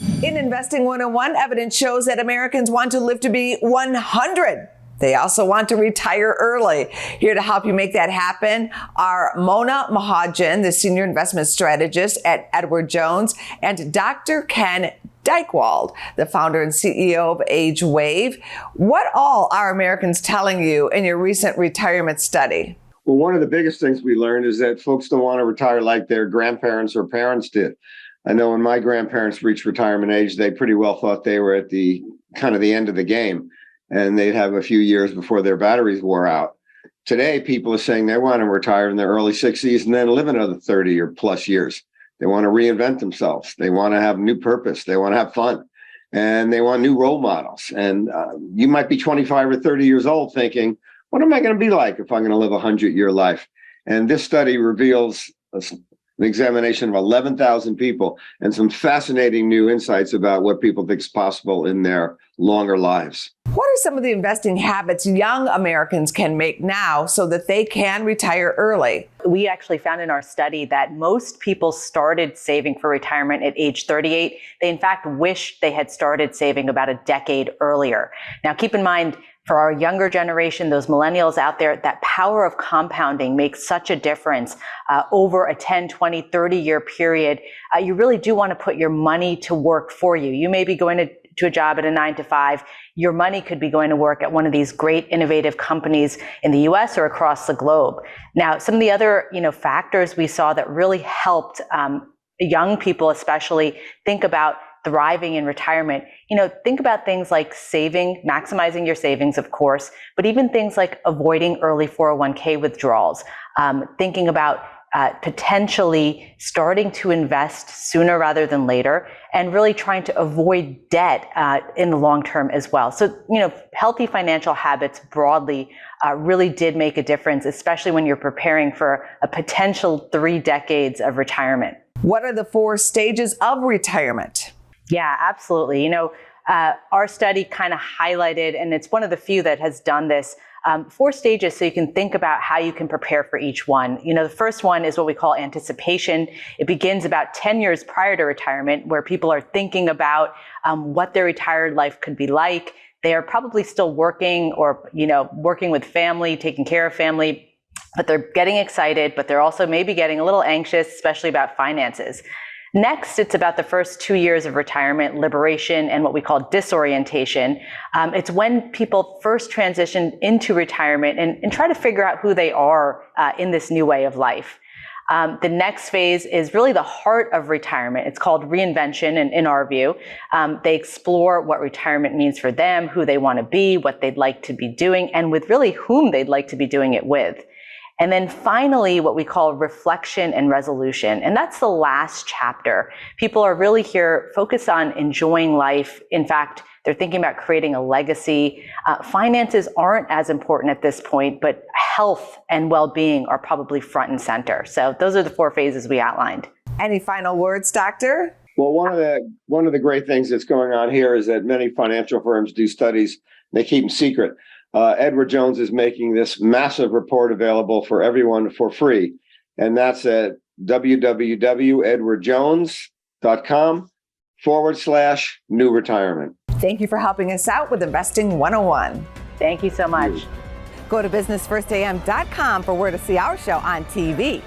In Investing 101, evidence shows that Americans want to live to be 100. They also want to retire early. Here to help you make that happen are Mona Mahajan, the senior investment strategist at Edward Jones, and Dr. Ken Dychtwald, the founder and CEO of AgeWave. What all are Americans telling you in your recent retirement study? Well, one of the biggest things we learned is that folks don't want to retire like their grandparents or parents did. I know when my grandparents reached retirement age, they pretty well thought they were at the end of the game, and they'd have a few years before their batteries wore out. Today, people are saying they want to retire in their early 60s and then live another 30 or plus years. They want to reinvent themselves. They want to have new purpose. They want to have fun, and they want new role models. And you might be 25 or 30 years old thinking, what am I going to be like if I'm going to live a 100-year life? And this study reveals an examination of 11,000 people and some fascinating new insights about what people think is possible in their longer lives. What are some of the investing habits young Americans can make now so that they can retire early? We actually found in our study that most people started saving for retirement at age 38. They, in fact, wish they had started saving about a decade earlier. Now, keep in mind, for our younger generation, those millennials out there, that power of compounding makes such a difference over a 10, 20, 30-year period. You really do want to put your money to work for you. You may be going to a job at a 9 to 5. Your money could be going to work at one of these great innovative companies in the US or across the globe. Now, some of the other factors we saw that really helped young people especially think about thriving in retirement, think about things like saving, maximizing your savings, of course, but even things like avoiding early 401k withdrawals, thinking about potentially starting to invest sooner rather than later, and really trying to avoid debt in the long term as well. So, healthy financial habits broadly really did make a difference, especially when you're preparing for a potential 3 decades of retirement. What are the 4 stages of retirement? Yeah, absolutely. Our study kind of highlighted, and it's one of the few that has done this, 4 stages so you can think about how you can prepare for each one. The first one is what we call anticipation. It begins about 10 years prior to retirement, where people are thinking about what their retired life could be like. They are probably still working or, working with family, taking care of family, but they're getting excited, but they're also maybe getting a little anxious, especially about finances. Next, it's about the first 2 years of retirement, liberation, and what we call disorientation. It's when people first transition into retirement and try to figure out who they are in this new way of life. The next phase is really the heart of retirement. It's called reinvention, in our view. They explore what retirement means for them, who they want to be, what they'd like to be doing, and with really whom they'd like to be doing it with. And then finally, what we call reflection and resolution. And that's the last chapter. People are really here focused on enjoying life. In fact, they're thinking about creating a legacy. Finances aren't as important at this point, but health and well-being are probably front and center. So those are the 4 phases we outlined. Any final words, Doctor? Well, one of the great things that's going on here is that many financial firms do studies. They keep them secret. Edward Jones is making this massive report available for everyone for free. And that's at www.edwardjones.com/new retirement. Thank you for helping us out with Investing 101. Thank you so much. Go to businessfirstam.com for where to see our show on TV.